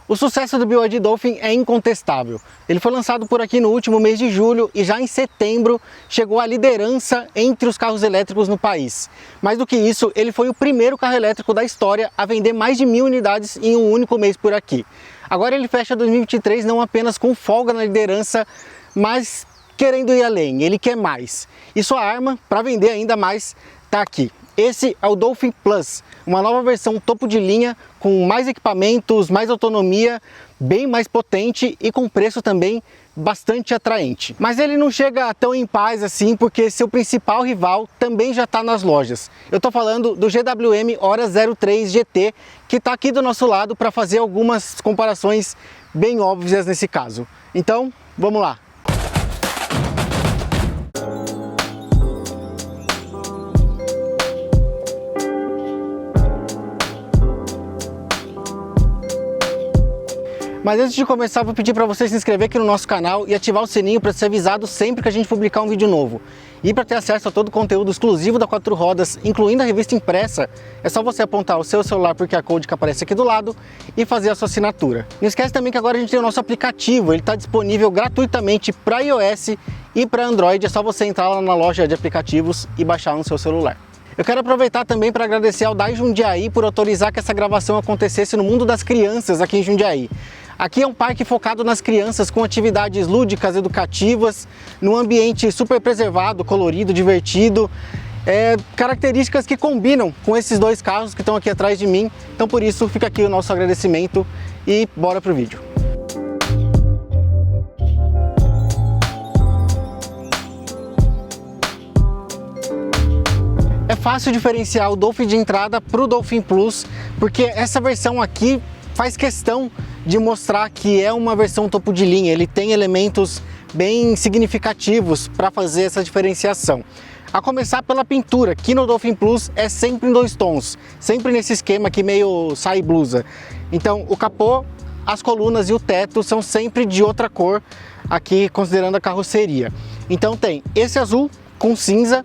O sucesso do BYD Dolphin é incontestável. Ele foi lançado por aqui no último mês de julho e já em setembro chegou à liderança entre os carros elétricos no país. Mais do que isso, ele foi o primeiro carro elétrico da história a vender mais de 1.000 unidades em um único mês por aqui. Agora ele fecha 2023 não apenas com folga na liderança, mas querendo ir além, ele quer mais. E sua arma para vender ainda mais está aqui. Esse é o Dolphin Plus, uma nova versão topo de linha com mais equipamentos, mais autonomia, bem mais potente e com preço também bastante atraente. Mas ele não chega tão em paz assim porque seu principal rival também já está nas lojas. Eu estou falando do GWM Ora 03 GT, que está aqui do nosso lado para fazer algumas comparações bem óbvias nesse caso. Então, vamos lá! Mas antes de começar, vou pedir para você se inscrever aqui no nosso canal e ativar o sininho para ser avisado sempre que a gente publicar um vídeo novo. E para ter acesso a todo o conteúdo exclusivo da Quatro Rodas, incluindo a revista impressa, é só você apontar o seu celular por QR Code que aparece aqui do lado e fazer a sua assinatura. Não esquece também que agora a gente tem o nosso aplicativo, ele está disponível gratuitamente para iOS e para Android, é só você entrar lá na loja de aplicativos e baixar no seu celular. Eu quero aproveitar também para agradecer ao DAI Jundiaí por autorizar que essa gravação acontecesse no mundo das crianças aqui em Jundiaí. Aqui é um parque focado nas crianças com atividades lúdicas, educativas, num ambiente super preservado, colorido, divertido. Características que combinam com esses dois carros que estão aqui atrás de mim. Então por isso fica aqui o nosso agradecimento e bora pro vídeo. É fácil diferenciar o Dolphin de entrada para o Dolphin Plus, porque essa versão aqui faz questão de mostrar que é uma versão topo de linha, ele tem elementos bem significativos para fazer essa diferenciação. A começar pela pintura, que no Dolphin Plus é sempre em 2 tons, sempre nesse esquema aqui meio sai blusa. Então o capô, as colunas e o teto são sempre de outra cor, aqui considerando a carroceria. Então tem esse azul com cinza,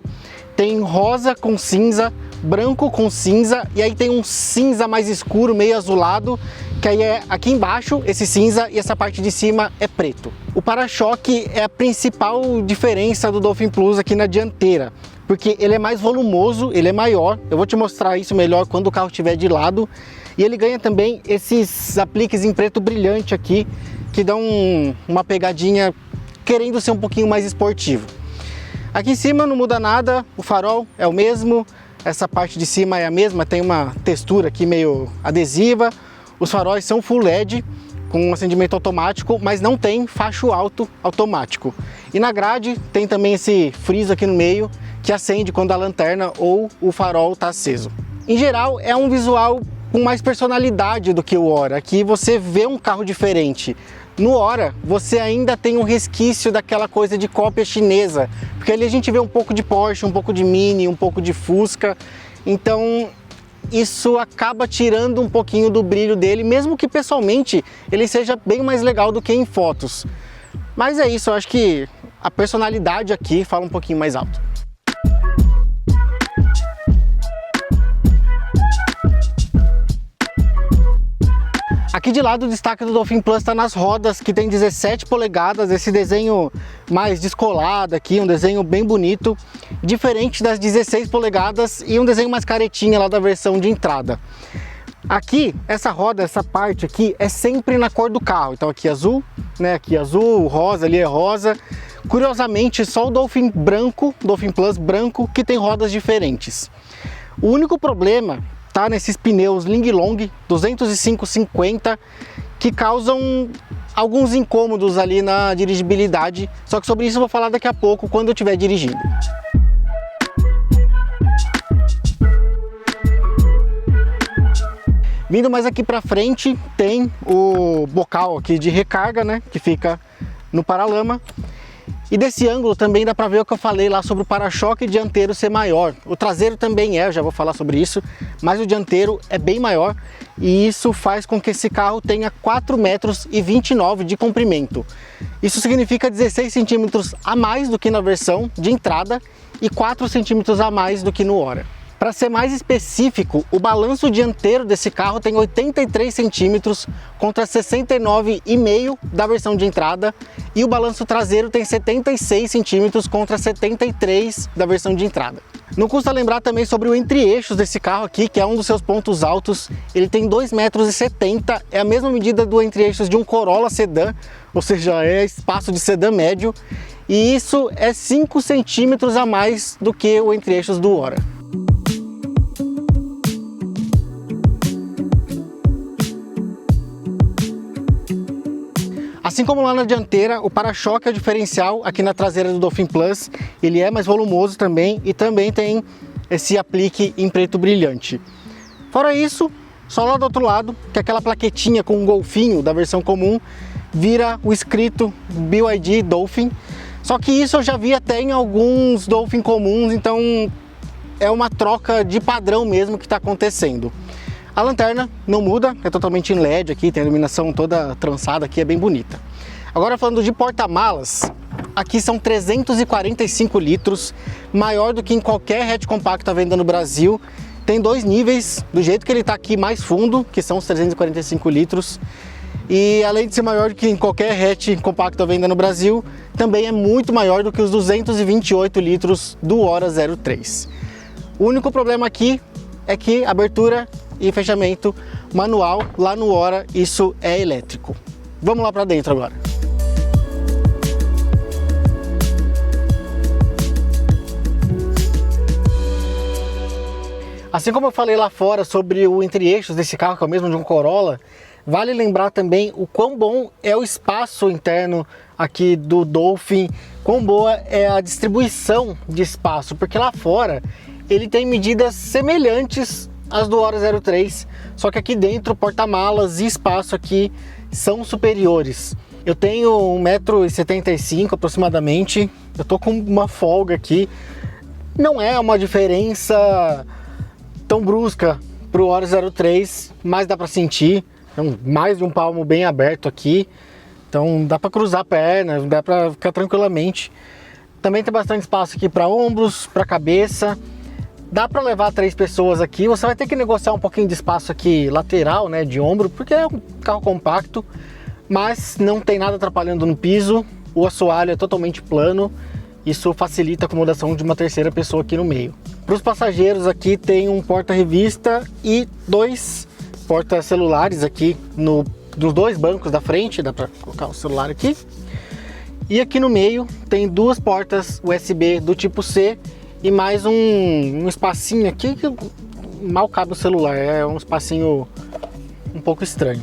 tem rosa com cinza, branco com cinza e aí tem um cinza mais escuro, meio azulado, que aí é aqui embaixo esse cinza e essa parte de cima é preto. O para-choque é a principal diferença do Dolphin Plus aqui na dianteira, porque ele é mais volumoso, ele é maior, eu vou te mostrar isso melhor quando o carro estiver de lado, e ele ganha também esses apliques em preto brilhante aqui, que dão uma pegadinha querendo ser um pouquinho mais esportivo. Aqui em cima não muda nada, o farol é o mesmo, essa parte de cima é a mesma, tem uma textura aqui meio adesiva. Os faróis são full LED, com acendimento automático, mas não tem facho alto automático. E na grade tem também esse friso aqui no meio, que acende quando a lanterna ou o farol está aceso. Em geral, é um visual com mais personalidade do que o Ora. Aqui você vê um carro diferente. No Ora, você ainda tem um resquício daquela coisa de cópia chinesa, porque ali a gente vê um pouco de Porsche, um pouco de Mini, um pouco de Fusca, então isso acaba tirando um pouquinho do brilho dele, mesmo que pessoalmente ele seja bem mais legal do que em fotos. Mas é isso, eu acho que a personalidade aqui fala um pouquinho mais alto. Aqui de lado o destaque do Dolphin Plus está nas rodas, que tem 17 polegadas, esse desenho mais descolado aqui, um desenho bem bonito, diferente das 16 polegadas e um desenho mais caretinha lá da versão de entrada. Aqui, essa roda, essa parte aqui é sempre na cor do carro, então aqui azul, né, aqui azul, rosa, ali é rosa. Curiosamente, só o Dolphin branco, Dolphin Plus branco, que tem rodas diferentes. O único problema tá nesses pneus Linglong 205/50 que causam alguns incômodos ali na dirigibilidade, só que sobre isso eu vou falar daqui a pouco quando eu estiver dirigindo. Vindo mais aqui para frente tem o bocal aqui de recarga, né, que fica no paralama. E desse ângulo também dá para ver o que eu falei lá sobre o para-choque dianteiro ser maior. O traseiro também eu já vou falar sobre isso, mas o dianteiro é bem maior e isso faz com que esse carro tenha 4,29 m de comprimento. Isso significa 16 centímetros a mais do que na versão de entrada e 4 centímetros a mais do que no Ora. Para ser mais específico, o balanço dianteiro desse carro tem 83 centímetros contra 69,5 da versão de entrada, e o balanço traseiro tem 76 centímetros contra 73 da versão de entrada. Não custa lembrar também sobre o entre-eixos desse carro aqui, que é um dos seus pontos altos. Ele tem 2,70 metros, é a mesma medida do entre-eixos de um Corolla sedã, ou seja, é espaço de sedã médio, e isso é 5 centímetros a mais do que o entre-eixos do Ora. Assim como lá na dianteira, o para-choque é o diferencial aqui na traseira do Dolphin Plus. Ele é mais volumoso também e também tem esse aplique em preto brilhante. Fora isso, só lá do outro lado, que é aquela plaquetinha com um golfinho da versão comum, vira o escrito BYD Dolphin. Só que isso eu já vi até em alguns Dolphin comuns, então é uma troca de padrão mesmo que está acontecendo. A lanterna não muda, é totalmente em LED aqui, tem a iluminação toda trançada aqui, é bem bonita. Agora falando de porta-malas, aqui são 345 litros, maior do que em qualquer hatch compacto à venda no Brasil. Tem 2 níveis, do jeito que ele está aqui mais fundo, que são os 345 litros. E além de ser maior do que em qualquer hatch compacto à venda no Brasil, também é muito maior do que os 228 litros do Ora 03. O único problema aqui é que abertura e fechamento manual, lá no Ora isso é elétrico. Vamos lá para dentro agora. Assim como eu falei lá fora sobre o entre-eixos desse carro, que é o mesmo de um Corolla, vale lembrar também o quão bom é o espaço interno aqui do Dolphin, quão boa é a distribuição de espaço, porque lá fora ele tem medidas semelhantes às do Ora 03, só que aqui dentro porta-malas e espaço aqui são superiores. Eu tenho 1,75 m aproximadamente, eu tô com uma folga aqui, não é uma diferença tão brusca para o Ora 03, mas dá para sentir, mais de um palmo bem aberto aqui, então dá para cruzar a perna, dá para ficar tranquilamente. Também tem bastante espaço aqui para ombros, para cabeça. Dá para levar 3 pessoas aqui, você vai ter que negociar um pouquinho de espaço aqui lateral, né, de ombro, porque é um carro compacto, mas não tem nada atrapalhando no piso, o assoalho é totalmente plano, isso facilita a acomodação de uma terceira pessoa aqui no meio. Para os passageiros aqui tem um porta-revista e 2 porta-celulares aqui nos 2 bancos da frente, dá para colocar o celular aqui. E aqui no meio tem 2 portas USB do tipo C e mais um espacinho aqui que mal cabe o celular, é um espacinho um pouco estranho.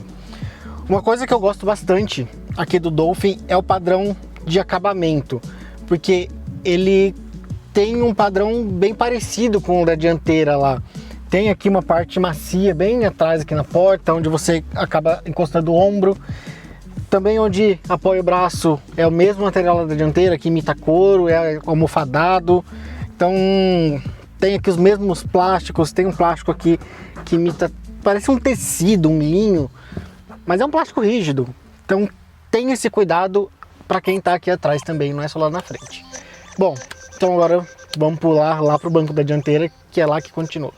Uma coisa que eu gosto bastante aqui do Dolphin é o padrão de acabamento, porque ele tem um padrão bem parecido com o da dianteira lá. Tem aqui uma parte macia bem atrás aqui na porta, onde você acaba encostando o ombro. Também onde apoia o braço é o mesmo material da dianteira, que imita couro, é almofadado. Então tem aqui os mesmos plásticos, tem um plástico aqui que imita, parece um tecido, um linho, mas é um plástico rígido. Então tem esse cuidado para quem está aqui atrás também, não é só lá na frente. Bom, então agora vamos pular lá para o banco da dianteira, que é lá que continua.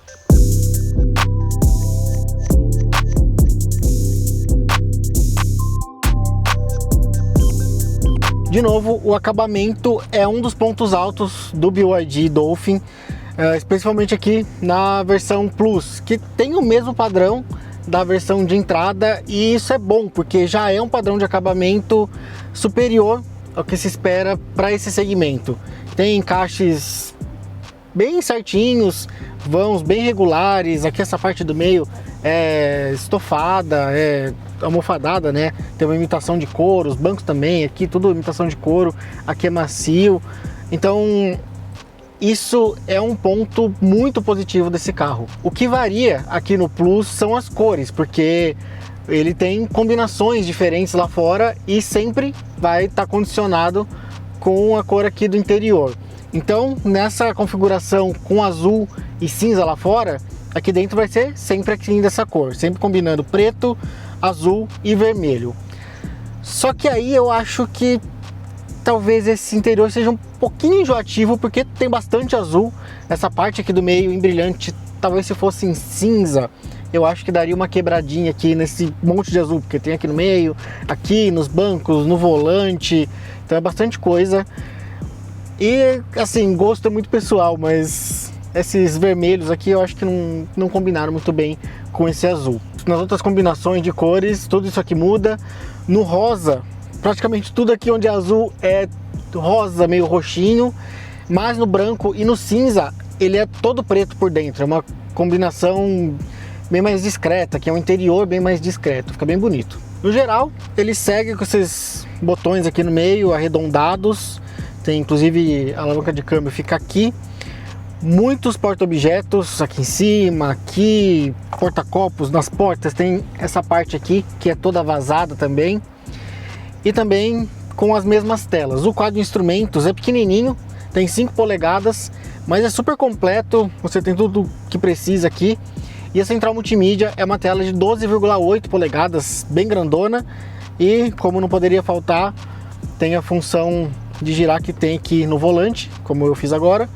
De novo, o acabamento é um dos pontos altos do BYD Dolphin, especialmente aqui na versão Plus, que tem o mesmo padrão da versão de entrada, e isso é bom, porque já é um padrão de acabamento superior ao que se espera para esse segmento. Tem encaixes bem certinhos, vãos bem regulares, aqui essa parte do meio é estofada, é almofadada, né? Tem uma imitação de couro, os bancos também, aqui tudo imitação de couro, aqui é macio. Então isso é um ponto muito positivo desse carro. O que varia aqui no Plus são as cores, porque ele tem combinações diferentes lá fora e sempre vai estar condicionado com a cor aqui do interior. Então nessa configuração com azul e cinza lá fora, aqui dentro vai ser sempre aqui dessa cor, sempre combinando preto, azul e vermelho. Só que aí eu acho que talvez esse interior seja um pouquinho enjoativo, porque tem bastante azul. Essa parte aqui do meio em brilhante, talvez se fosse em cinza, eu acho que daria uma quebradinha aqui nesse monte de azul, porque tem aqui no meio, aqui nos bancos, no volante, então é bastante coisa. E assim, gosto é muito pessoal, mas esses vermelhos aqui eu acho que não combinaram muito bem com esse azul. Nas outras combinações de cores, tudo isso aqui muda. No rosa, praticamente tudo aqui onde é azul é rosa, meio roxinho, mas no branco e no cinza ele é todo preto por dentro. É uma combinação bem mais discreta, que é um interior bem mais discreto, fica bem bonito. No geral, ele segue com esses botões aqui no meio, arredondados. Tem inclusive a alavanca de câmbio fica aqui. Muitos porta-objetos aqui em cima, aqui, porta-copos nas portas. Tem essa parte aqui que é toda vazada também. E também com as mesmas telas. O quadro de instrumentos é pequenininho, tem 5 polegadas, mas é super completo. Você tem tudo que precisa aqui. E a central multimídia é uma tela de 12,8 polegadas, bem grandona. E como não poderia faltar, tem a função de girar que tem aqui no volante, como eu fiz agora,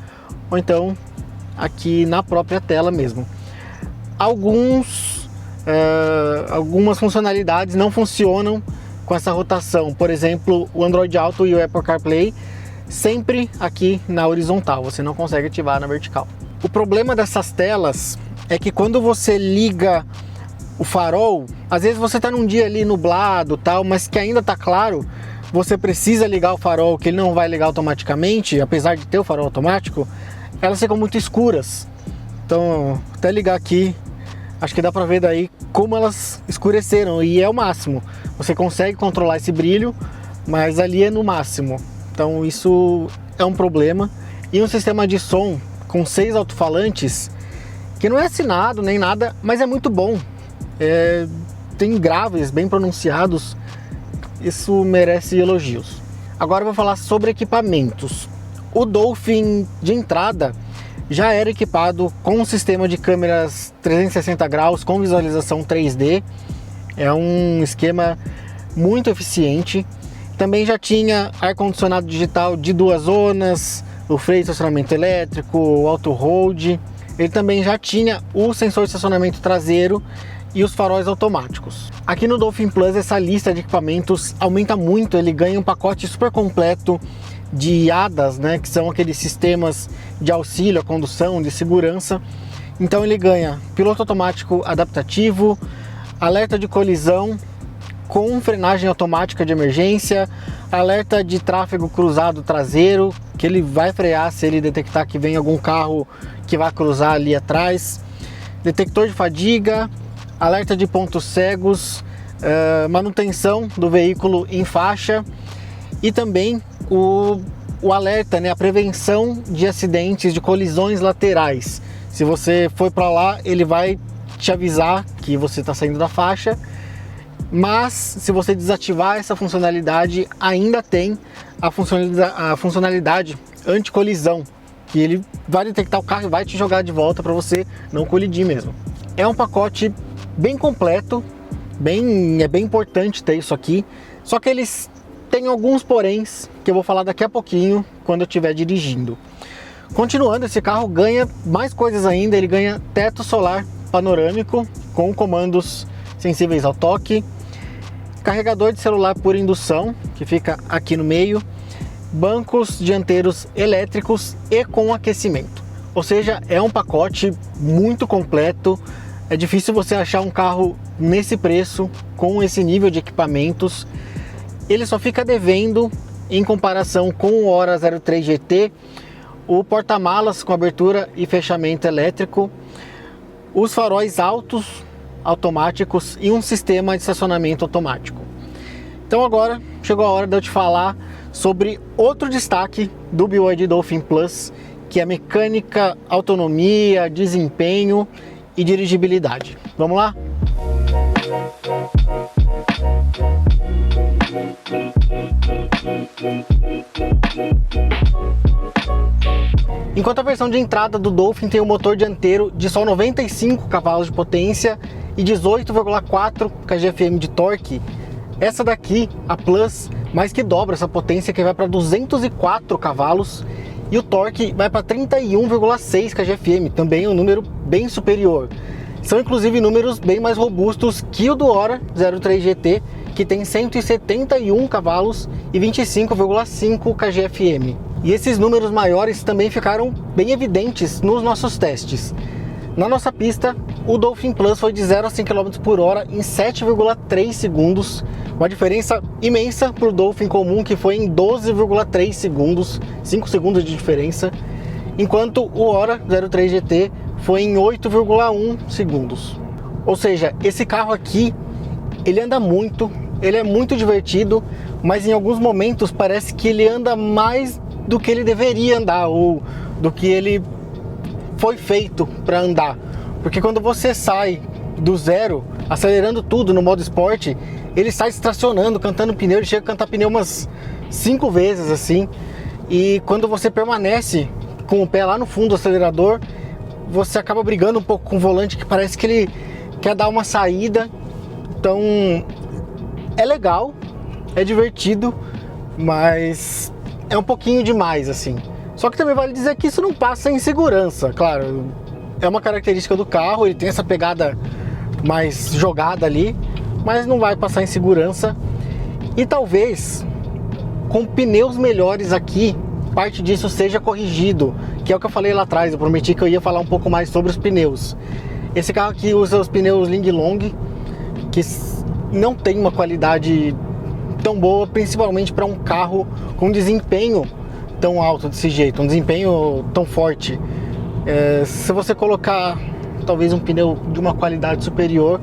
ou então aqui na própria tela mesmo. Algumas funcionalidades não funcionam com essa rotação, por exemplo, o Android Auto e o Apple CarPlay sempre aqui na horizontal, você não consegue ativar na vertical. O problema dessas telas é que quando você liga o farol, às vezes você está num dia ali nublado tal, mas que ainda está claro, você precisa ligar o farol, que ele não vai ligar automaticamente, apesar de ter o farol automático, elas ficam muito escuras. Então, até ligar aqui, acho que dá pra ver daí como elas escureceram, e é o máximo. Você consegue controlar esse brilho, mas ali é no máximo. Então isso é um problema. E um sistema de som com 6 alto-falantes, que não é assinado nem nada, mas é muito bom. Tem graves bem pronunciados. Isso merece elogios. Agora eu vou falar sobre equipamentos. O Dolphin de entrada já era equipado com um sistema de câmeras 360 graus com visualização 3D. É um esquema muito eficiente. Também já tinha ar-condicionado digital de 2 zonas, o freio de estacionamento elétrico, o auto-hold. Ele também já tinha o sensor de estacionamento traseiro e os faróis automáticos. Aqui no Dolphin Plus essa lista de equipamentos aumenta muito, ele ganha um pacote super completo de ADAS, né, que são aqueles sistemas de auxílio à condução, de segurança. Então ele ganha piloto automático adaptativo, alerta de colisão com frenagem automática de emergência, alerta de tráfego cruzado traseiro, que ele vai frear se ele detectar que vem algum carro que vai cruzar ali atrás, detector de fadiga, alerta de pontos cegos, manutenção do veículo em faixa e também o alerta, né, a prevenção de acidentes, de colisões laterais. Se você for para lá, ele vai te avisar que você está saindo da faixa, mas se você desativar essa funcionalidade, ainda tem a funcionalidade anti-colisão, que ele vai detectar o carro e vai te jogar de volta para você não colidir mesmo. É um pacote bem completo, é bem importante ter isso aqui, só que eles têm alguns poréns que eu vou falar daqui a pouquinho quando eu estiver dirigindo. Continuando, esse carro ganha mais coisas ainda, ele ganha teto solar panorâmico com comandos sensíveis ao toque, carregador de celular por indução, que fica aqui no meio, bancos dianteiros elétricos e com aquecimento. Ou seja, é um pacote muito completo. É difícil você achar um carro nesse preço, com esse nível de equipamentos. Ele só fica devendo, em comparação com o Hora 03 GT, o porta-malas com abertura e fechamento elétrico, os faróis altos automáticos e um sistema de estacionamento automático. Então agora chegou a hora de eu te falar sobre outro destaque do BYD Dolphin Plus, que é mecânica, autonomia, desempenho e dirigibilidade. Vamos lá? Enquanto a versão de entrada do Dolphin tem um motor dianteiro de só 95 cavalos de potência e 18,4 kgfm de torque, essa daqui, a Plus, mais que dobra essa potência, que vai para 204 cavalos, e o torque vai para 31,6 kgfm, também um número bem superior. São inclusive números bem mais robustos que o do Hora 03 GT, que tem 171 cavalos e 25,5 kgfm. E esses números maiores também ficaram bem evidentes nos nossos testes. Na nossa pista, o Dolphin Plus foi de 0 a 100 km por hora em 7,3 segundos, uma diferença imensa para o Dolphin comum, que foi em 12,3 segundos, 5 segundos de diferença, enquanto o Hora 03 GT foi em 8,1 segundos. Ou seja, esse carro aqui, ele anda muito, ele é muito divertido, mas em alguns momentos parece que ele anda mais do que ele deveria andar, ou do que ele foi feito para andar. Porque quando você sai do zero, acelerando tudo no modo esporte, ele sai estacionando, cantando pneu, ele chega a cantar pneu umas 5 vezes assim. E quando você permanece com o pé lá no fundo do acelerador, você acaba brigando um pouco com o volante, que parece que ele quer dar uma saída. Então é legal, é divertido, mas é um pouquinho demais assim. Só que também vale dizer que isso não passa em segurança. Claro, é uma característica do carro, ele tem essa pegada mais jogada ali, mas não vai passar em segurança. E talvez com pneus melhores aqui, parte disso seja corrigido, que é o que eu falei lá atrás. Eu prometi que eu ia falar um pouco mais sobre os pneus. Esse carro aqui usa os pneus Linglong, que não tem uma qualidade tão boa, principalmente para um carro com desempenho tão alto desse jeito, um desempenho tão forte. Se você colocar talvez um pneu de uma qualidade superior,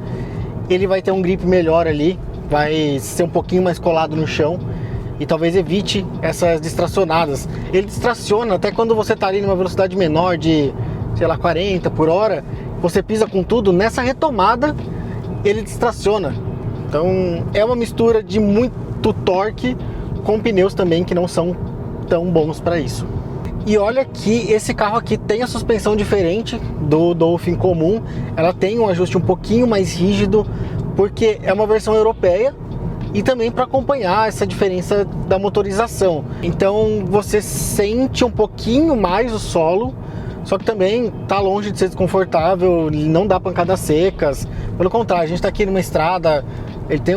ele vai ter um grip melhor ali, vai ser um pouquinho mais colado no chão e talvez evite essas distracionadas. Ele distraciona até quando você está ali numa velocidade menor de, sei lá, 40 por hora, você pisa com tudo, nessa retomada ele distraciona. Então é uma mistura de muito torque com pneus também que não são tão bons para isso. E olha que esse carro aqui tem a suspensão diferente do Dolphin comum. Ela tem um ajuste um pouquinho mais rígido, porque é uma versão europeia, e também para acompanhar essa diferença da motorização. Então você sente um pouquinho mais o solo, só que também tá longe de ser desconfortável, não dá pancadas secas. Pelo contrário, a gente está aqui numa estrada, ele tem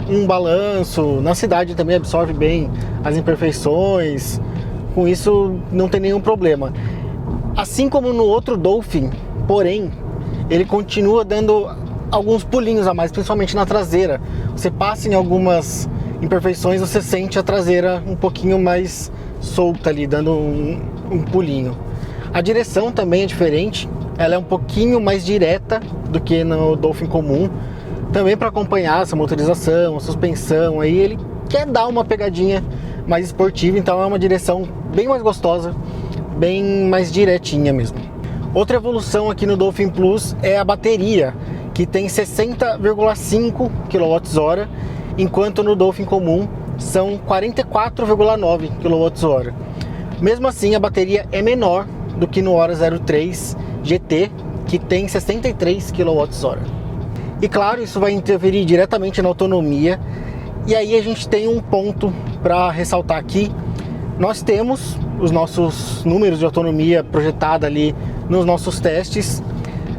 um balanço, na cidade também absorve bem as imperfeições, com isso não tem nenhum problema. Assim como no outro Dolphin, porém, ele continua dando alguns pulinhos a mais, principalmente na traseira. Você passa em algumas imperfeições, você sente a traseira um pouquinho mais solta ali, dando um pulinho. A direção também é diferente, ela é um pouquinho mais direta do que no Dolphin comum, também para acompanhar essa motorização, a suspensão, aí ele quer dar uma pegadinha mais esportiva, então é uma direção bem mais gostosa, bem mais diretinha mesmo. Outra evolução aqui no Dolphin Plus é a bateria, que tem 60,5 kWh, enquanto no Dolphin comum são 44,9 kWh. Mesmo assim, a bateria é menor do que no Hora 03 GT, que tem 63 kWh. E claro, isso vai interferir diretamente na autonomia. E aí a gente tem um ponto para ressaltar aqui. Nós temos os nossos números de autonomia projetada ali nos nossos testes,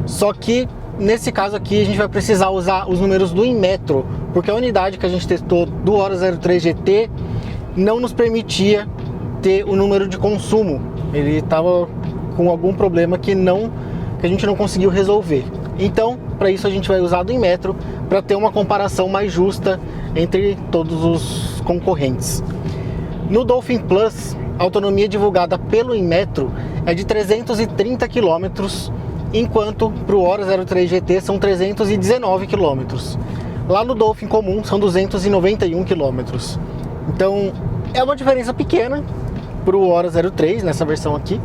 só que nesse caso aqui a gente vai precisar usar os números do Inmetro, porque a unidade que a gente testou do Hora 03 GT não nos permitia ter o número de consumo. Ele estava com algum problema que a gente não conseguiu resolver. Então, para isso a gente vai usar do Inmetro para ter uma comparação mais justa entre todos os concorrentes. No Dolphin Plus, a autonomia divulgada pelo Inmetro é de 330 km, enquanto para o Hora 03 GT são 319 km. Lá no Dolphin comum são 291 km. Então é uma diferença pequena para o Hora 03 nessa versão aqui,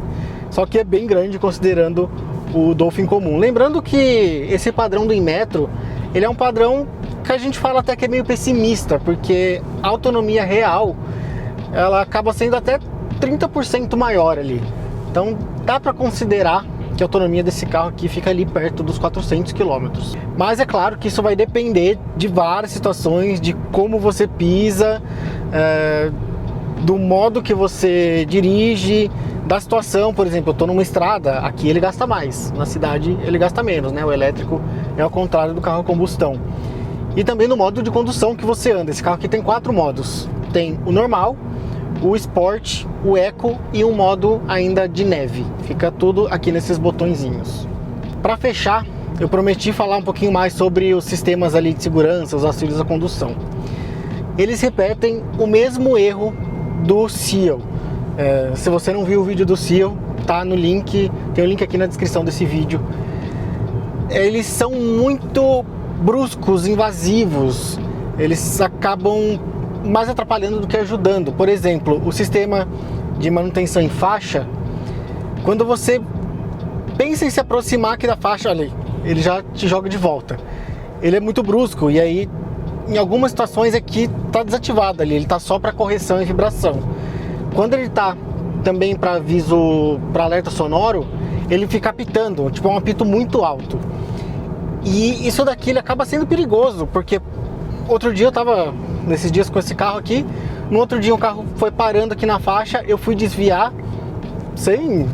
só que é bem grande considerando o Dolphin comum. Lembrando que esse padrão do Inmetro, ele é um padrão que a gente fala até que é meio pessimista, porque a autonomia real ela acaba sendo até 30% maior ali. Então dá para considerar que a autonomia desse carro aqui fica ali perto dos 400 km. Mas é claro que isso vai depender de várias situações, de como você pisa, do modo que você dirige, da situação. Por exemplo, eu estou numa estrada, aqui ele gasta mais, na cidade ele gasta menos, né? O elétrico é ao contrário do carro a combustão. E também no modo de condução que você anda. Esse carro aqui tem 4 modos. Tem o normal, o Sport, o Eco e um modo ainda de neve. Fica tudo aqui nesses botõezinhos. Para fechar, eu prometi falar um pouquinho mais sobre os sistemas ali de segurança, os auxílios à condução. Eles repetem o mesmo erro do Seal. Se você não viu o vídeo do Seal, tá no link, tem o link aqui na descrição desse vídeo. Eles são muito bruscos, invasivos, eles acabam mais atrapalhando do que ajudando. Por exemplo, o sistema de manutenção em faixa, quando você pensa em se aproximar aqui da faixa, olha, ele já te joga de volta. Ele é muito brusco e aí em algumas situações aqui está desativado ali, ele está só para correção e vibração. Quando ele está também para aviso, para alerta sonoro, ele fica apitando, tipo, é um apito muito alto. E isso daqui ele acaba sendo perigoso, porque outro dia eu tava nesses dias com esse carro aqui, no outro dia um carro foi parando aqui na faixa, eu fui desviar sem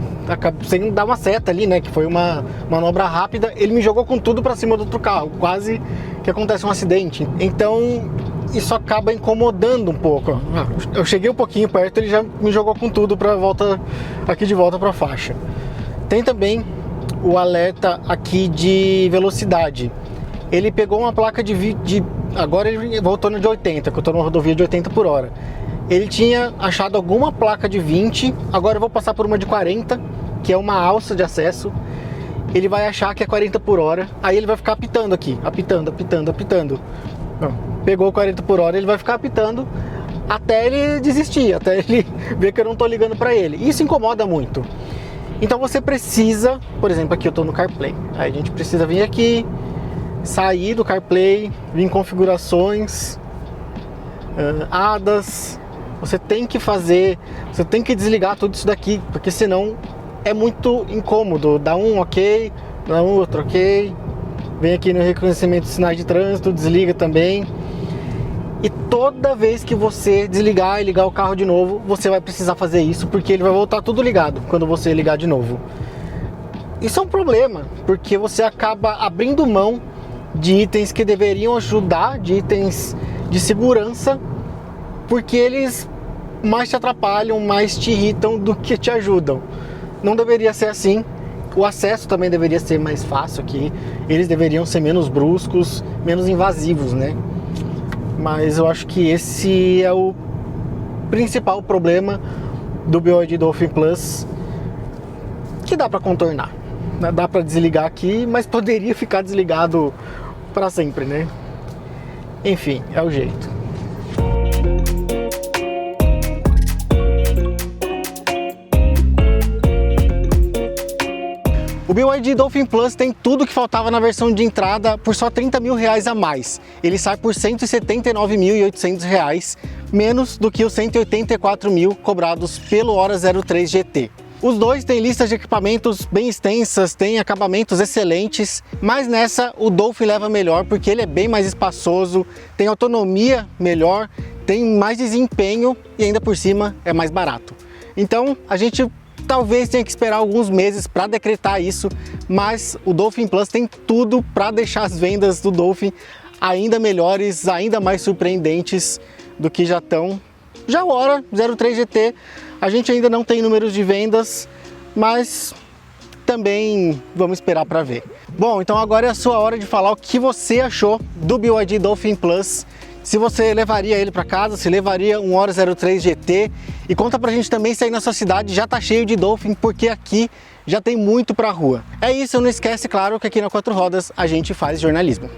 dar uma seta ali, né, que foi uma manobra rápida, ele me jogou com tudo para cima do outro carro, quase que acontece um acidente. Então isso acaba incomodando um pouco. Eu cheguei um pouquinho perto, ele já me jogou com tudo para aqui de volta para a faixa. Tem também o alerta aqui de velocidade. Ele pegou uma placa agora ele voltou no de 80, que eu estou numa rodovia de 80 por hora. Ele tinha achado alguma placa de 20, agora eu vou passar por uma de 40, que é uma alça de acesso. Ele vai achar que é 40 por hora, aí ele vai ficar apitando aqui, apitando. Não, pegou 40 por hora, ele vai ficar apitando até ele desistir, até ele ver que eu não estou ligando para ele. Isso incomoda muito. Então você precisa, por exemplo, aqui eu estou no CarPlay, aí a gente precisa vir aqui, sair do CarPlay, vir em configurações, ADAS, você tem que desligar tudo isso daqui, porque senão é muito incômodo. Dá um ok, dá um outro ok, vem aqui no reconhecimento de sinais de trânsito, desliga também. E toda vez que você desligar e ligar o carro de novo, você vai precisar fazer isso, porque ele vai voltar tudo ligado quando você ligar de novo. Isso é um problema, porque você acaba abrindo mão de itens que deveriam ajudar, de itens de segurança, porque eles mais te atrapalham, mais te irritam do que te ajudam. Não deveria ser assim. O acesso também deveria ser mais fácil aqui. Eles deveriam ser menos bruscos, menos invasivos, né? Mas eu acho que esse é o principal problema do BYD Dolphin Plus, que dá para contornar. Dá para desligar aqui, mas poderia ficar desligado para sempre, né? Enfim, é o jeito. O BYD Dolphin Plus tem tudo que faltava na versão de entrada por só R$30 mil a mais. Ele sai por R$179.800, menos do que os R$184 mil cobrados pelo Hora 03 GT. Os dois têm listas de equipamentos bem extensas, têm acabamentos excelentes, mas nessa o Dolphin leva melhor porque ele é bem mais espaçoso, tem autonomia melhor, tem mais desempenho e ainda por cima é mais barato. Então a gente talvez tenha que esperar alguns meses para decretar isso, mas o Dolphin Plus tem tudo para deixar as vendas do Dolphin ainda melhores, ainda mais surpreendentes do que já estão. Já o Hora 03 GT, a gente ainda não tem números de vendas, mas também vamos esperar para ver. Bom, então agora é a sua hora de falar o que você achou do BYD Dolphin Plus. Se você levaria ele para casa, se levaria um Hora 03 GT, e conta pra gente também se aí na sua cidade já tá cheio de Dolphin, porque aqui já tem muito pra rua. É isso, não esquece, claro, que aqui na Quatro Rodas a gente faz jornalismo.